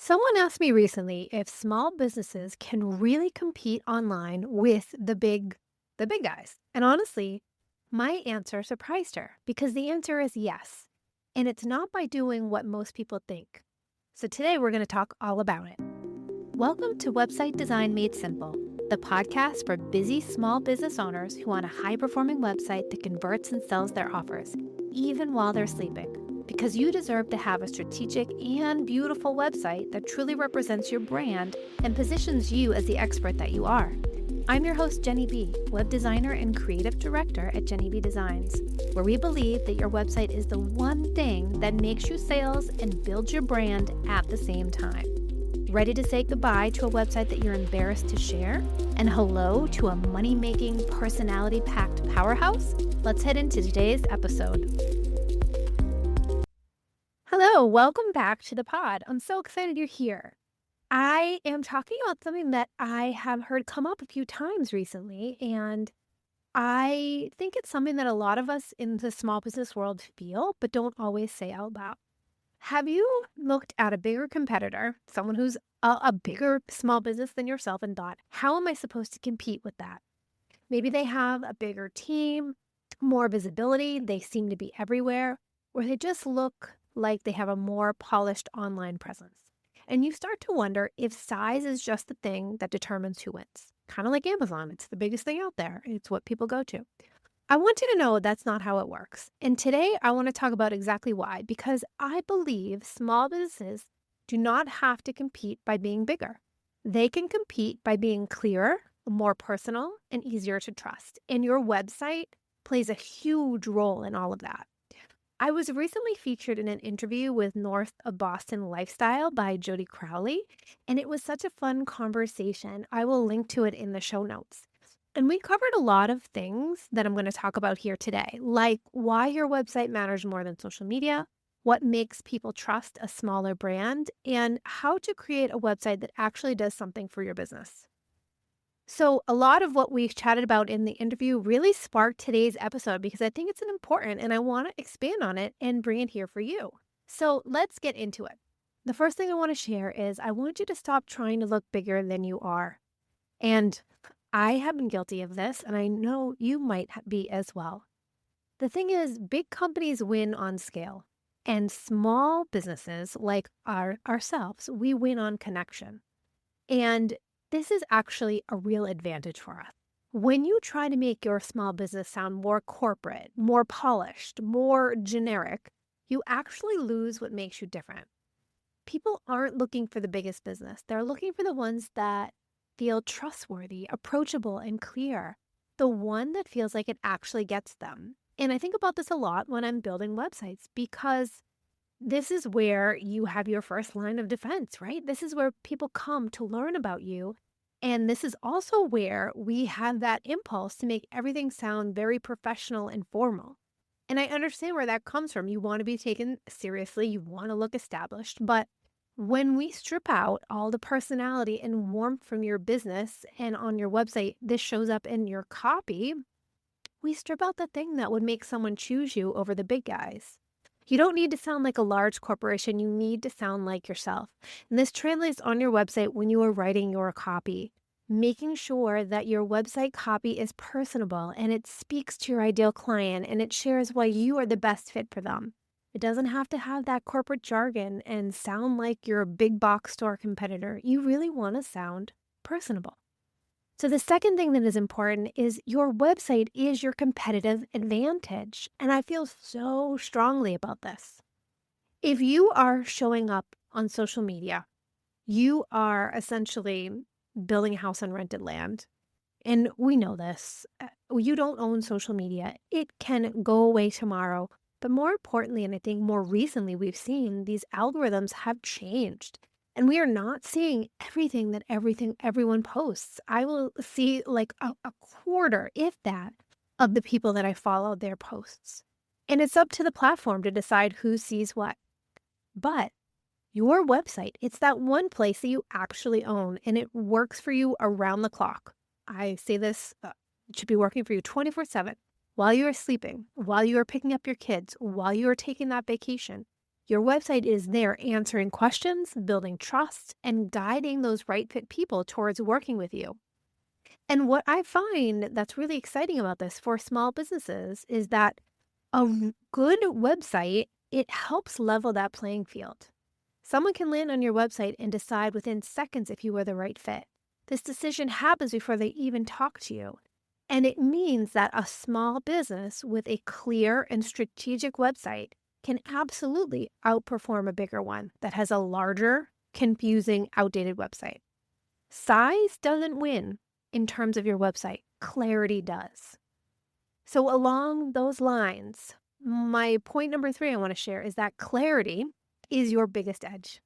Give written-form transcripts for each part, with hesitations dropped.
Someone asked me recently if small businesses can really compete online with the big guys. And honestly, my answer surprised her because the answer is yes. And it's not by doing what most people think. So today we're going to talk all about it. Welcome to Website Design Made Simple, the podcast for busy small business owners who want a high-performing website that converts and sells their offers, even while they're sleeping. Because you deserve to have a strategic and beautiful website that truly represents your brand and positions you as the expert that you are. I'm your host, Jenny B, web designer and creative director at Jenny B Designs, where we believe that your website is the one thing that makes you sales and builds your brand at the same time. Ready to say goodbye to a website that you're embarrassed to share? And hello to a money-making, personality-packed powerhouse? Let's head into today's episode. Hello, welcome back to the pod. I'm so excited you're here. I am talking about something that I have heard come up a few times recently, and I think it's something that a lot of us in the small business world feel, but don't always say out loud. Have you looked at a bigger competitor, someone who's a bigger small business than yourself, and thought, how am I supposed to compete with that? Maybe they have a bigger team, more visibility, they seem to be everywhere, or they just look like they have a more polished online presence. And you start to wonder if size is just the thing that determines who wins. Kind of like Amazon, it's the biggest thing out there, it's what people go to. I want you to know that's not how it works. And today I want to talk about exactly why, because I believe small businesses do not have to compete by being bigger. They can compete by being clearer, more personal, and easier to trust. And your website plays a huge role in all of that. I was recently featured in an interview with North of Boston Lifestyle by Jody Crowley, and it was such a fun conversation. I will link to it in the show notes. And we covered a lot of things that I'm going to talk about here today, like why your website matters more than social media, what makes people trust a smaller brand, and how to create a website that actually does something for your business. So, a lot of what we chatted about in the interview really sparked today's episode because I think it's an important and I want to expand on it and bring it here for you. So, let's get into it. The first thing I want to share is I want you to stop trying to look bigger than you are. And I have been guilty of this, and I know you might be as well. The thing is, big companies win on scale, and small businesses like ourselves, we win on connection. And this is actually a real advantage for us. When you try to make your small business sound more corporate, more polished, more generic, you actually lose what makes you different. People aren't looking for the biggest business. They're looking for the ones that feel trustworthy, approachable, and clear. The one that feels like it actually gets them. And I think about this a lot when I'm building websites because this is where you have your first line of defense, right? This is where people come to learn about you. And this is also where we have that impulse to make everything sound very professional and formal. And I understand where that comes from. You want to be taken seriously, you want to look established. But when we strip out all the personality and warmth from your business and on your website, this shows up in your copy. We strip out the thing that would make someone choose you over the big guys. You don't need to sound like a large corporation. You need to sound like yourself. And this translates on your website when you are writing your copy, making sure that your website copy is personable and it speaks to your ideal client and it shares why you are the best fit for them. It doesn't have to have that corporate jargon and sound like you're a big box store competitor. You really want to sound personable. So the second thing that is important is your website is your competitive advantage. And I feel so strongly about this. If you are showing up on social media, you are essentially building a house on rented land. And we know this. You don't own social media. It can go away tomorrow. But more importantly, and I think more recently, we've seen these algorithms have changed. And we are not seeing everything that everyone posts. I will see like a quarter, if that, of the people that I follow their posts. And it's up to the platform to decide who sees what. But your website, it's that one place that you actually own and it works for you around the clock. I say this, it should be working for you 24/7 while you are sleeping, while you are picking up your kids, while you are taking that vacation. Your website is there answering questions, building trust, and guiding those right fit people towards working with you. And what I find that's really exciting about this for small businesses is that good website, it helps level that playing field. Someone can land on your website and decide within seconds if you are the right fit. This decision happens before they even talk to you. And it means that a small business with a clear and strategic website can absolutely outperform a bigger one that has a larger, confusing, outdated website. Size doesn't win in terms of your website, clarity does. So, along those lines, my point number 3 I want to share is that clarity is your biggest edge.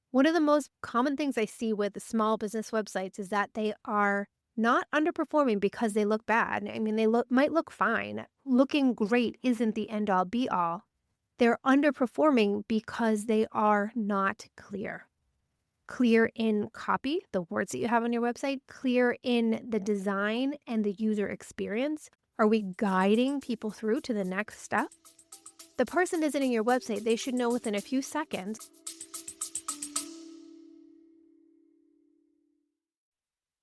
One of the most common things I see with the small business websites is that they are not underperforming because they look bad. I mean, might look fine. Looking great isn't the end all be all. They're underperforming because they are not clear. Clear in copy, the words that you have on your website, clear in the design and the user experience. Are we guiding people through to the next step? The person visiting your website, they should know within a few seconds.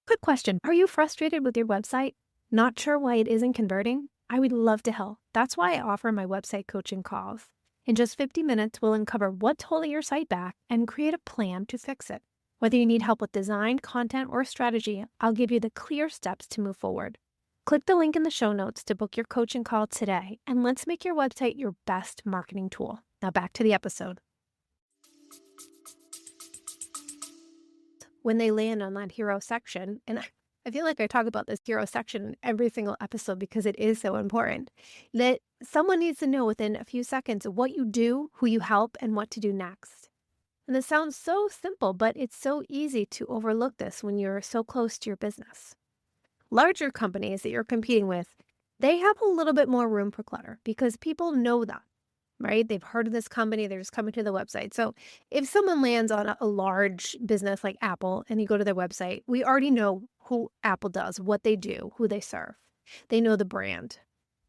Quick question. Are you frustrated with your website? Not sure why it isn't converting? I would love to help. That's why I offer my website coaching calls. In just 50 minutes, we'll uncover what's holding your site back and create a plan to fix it. Whether you need help with design, content, or strategy, I'll give you the clear steps to move forward. Click the link in the show notes to book your coaching call today, and let's make your website your best marketing tool. Now back to the episode. When they land on that hero section, and I feel like I talk about this hero section in every single episode because it is so important, that someone needs to know within a few seconds what you do, who you help, and what to do next. And this sounds so simple, but it's so easy to overlook this when you're so close to your business. Larger companies that you're competing with, they have a little bit more room for clutter because people know that, right? They've heard of this company, they're just coming to the website. So if someone lands on a large business like Apple and you go to their website, we already know who Apple does, what they do, who they serve. They know the brand.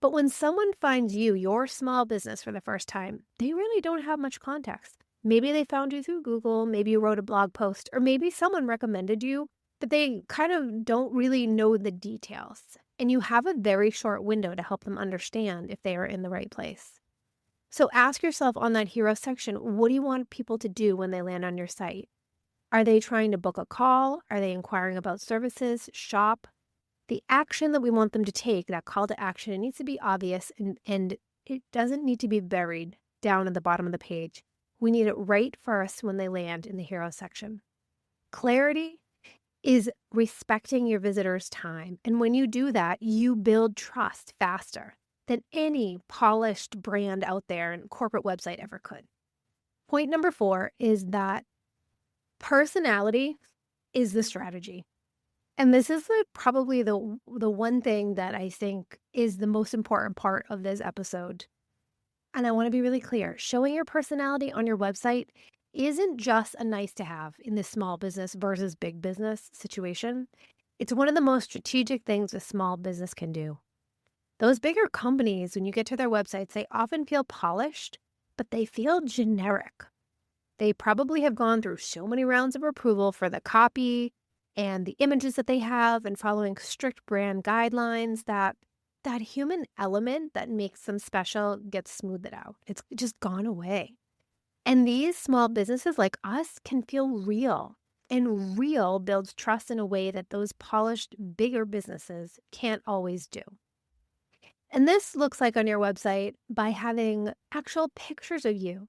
But when someone finds you, your small business for the first time, they really don't have much context. Maybe they found you through Google, maybe you wrote a blog post, or maybe someone recommended you, but they kind of don't really know the details. And you have a very short window to help them understand if they are in the right place. So ask yourself on that hero section, what do you want people to do when they land on your site? Are they trying to book a call? Are they inquiring about services, shop? The action that we want them to take, that call to action, it needs to be obvious and it doesn't need to be buried down at the bottom of the page. We need it right first when they land in the hero section. Clarity is respecting your visitor's time. And when you do that, you build trust faster than any polished brand out there and corporate website ever could. Point number 4 is that personality is the strategy. And this is probably the one thing that I think is the most important part of this episode. And I want to be really clear. Showing your personality on your website isn't just a nice to have in this small business versus big business situation. It's one of the most strategic things a small business can do. Those bigger companies, when you get to their websites, they often feel polished, but they feel generic. They probably have gone through so many rounds of approval for the copy and the images that they have and following strict brand guidelines that human element that makes them special gets smoothed out. It's just gone away. And these small businesses like us can feel real. And real builds trust in a way that those polished, bigger businesses can't always do. And this looks like on your website by having actual pictures of you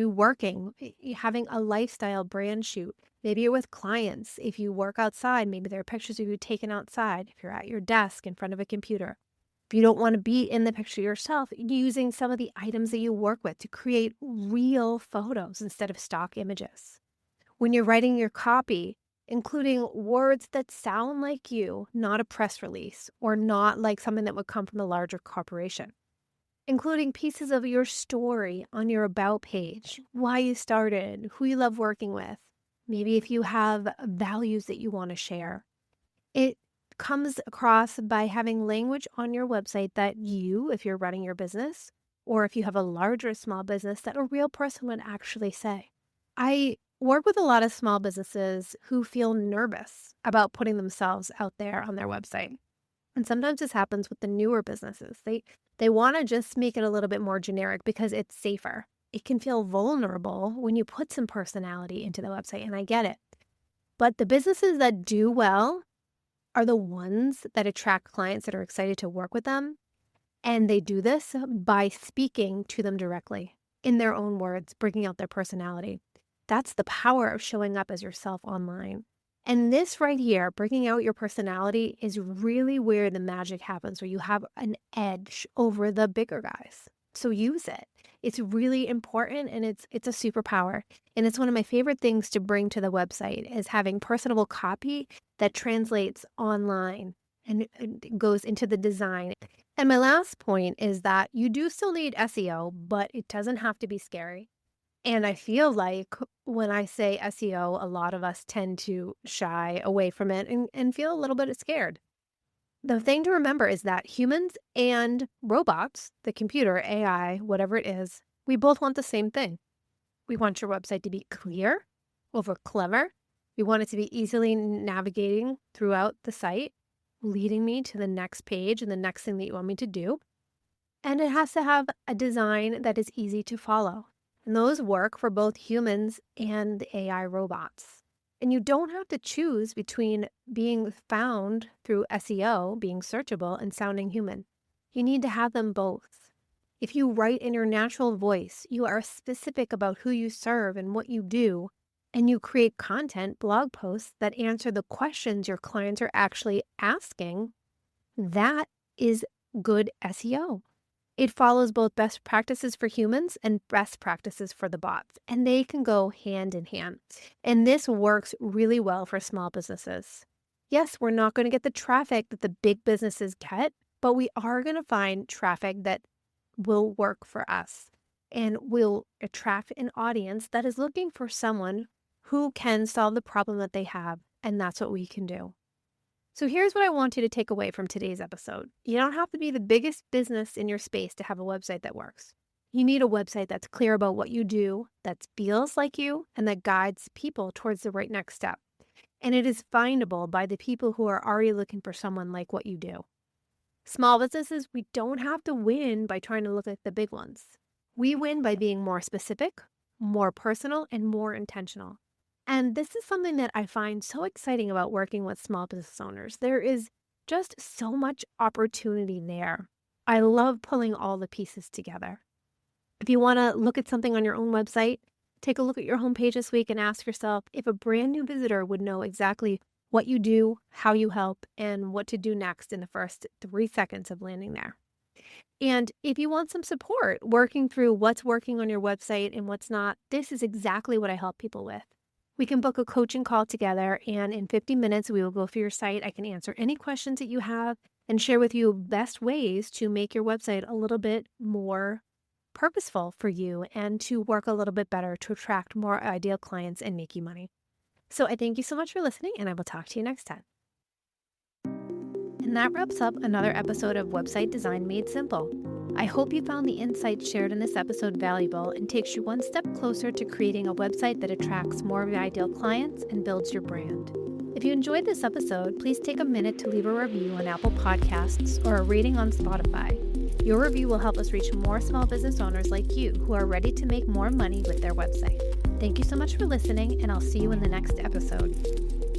working, having a lifestyle brand shoot. Maybe you're with clients. If you work outside, maybe there are pictures of you taken outside. If you're at your desk in front of a computer. If you don't want to be in the picture yourself, using some of the items that you work with to create real photos instead of stock images. When you're writing your copy, including words that sound like you, not a press release or not like something that would come from a larger corporation. Including pieces of your story on your about page, why you started, who you love working with, maybe if you have values that you want to share. It comes across by having language on your website that you, if you're running your business, or if you have a larger small business that a real person would actually say. I work with a lot of small businesses who feel nervous about putting themselves out there on their website. And sometimes this happens with the newer businesses. They want to just make it a little bit more generic because it's safer. It can feel vulnerable when you put some personality into the website, and I get it. But the businesses that do well are the ones that attract clients that are excited to work with them. And they do this by speaking to them directly in their own words, bringing out their personality. That's the power of showing up as yourself online. And this right here, bringing out your personality, is really where the magic happens, where you have an edge over the bigger guys. So use it. It's really important, and it's a superpower. And it's one of my favorite things to bring to the website is having personable copy that translates online and it goes into the design. And my last point is that you do still need SEO, but it doesn't have to be scary. And I feel like when I say SEO, a lot of us tend to shy away from it and feel a little bit scared. The thing to remember is that humans and robots, the computer, AI, whatever it is, we both want the same thing. We want your website to be clear, over clever. We want it to be easily navigating throughout the site, leading me to the next page and the next thing that you want me to do. And it has to have a design that is easy to follow. And those work for both humans and the AI robots. And you don't have to choose between being found through SEO, being searchable, and sounding human. You need to have them both. If you write in your natural voice, you are specific about who you serve and what you do, and you create content, blog posts that answer the questions your clients are actually asking, that is good SEO. It follows both best practices for humans and best practices for the bots, and they can go hand in hand. And this works really well for small businesses. Yes, we're not going to get the traffic that the big businesses get, but we are going to find traffic that will work for us and will attract an audience that is looking for someone who can solve the problem that they have, and that's what we can do. So here's what I want you to take away from today's episode. You don't have to be the biggest business in your space to have a website that works. You need a website that's clear about what you do, that feels like you, and that guides people towards the right next step. And it is findable by the people who are already looking for someone like what you do. Small businesses, we don't have to win by trying to look like the big ones. We win by being more specific, more personal, and more intentional. And this is something that I find so exciting about working with small business owners. There is just so much opportunity there. I love pulling all the pieces together. If you want to look at something on your own website, take a look at your homepage this week and ask yourself if a brand new visitor would know exactly what you do, how you help, and what to do next in the first 3 seconds of landing there. And if you want some support working through what's working on your website and what's not, this is exactly what I help people with. We can book a coaching call together, and in 50 minutes, we will go through your site. I can answer any questions that you have and share with you best ways to make your website a little bit more purposeful for you and to work a little bit better to attract more ideal clients and make you money. So I thank you so much for listening, and I will talk to you next time. And that wraps up another episode of Website Design Made Simple. I hope you found the insights shared in this episode valuable and takes you one step closer to creating a website that attracts more of your ideal clients and builds your brand. If you enjoyed this episode, please take a minute to leave a review on Apple Podcasts or a rating on Spotify. Your review will help us reach more small business owners like you who are ready to make more money with their website. Thank you so much for listening, and I'll see you in the next episode.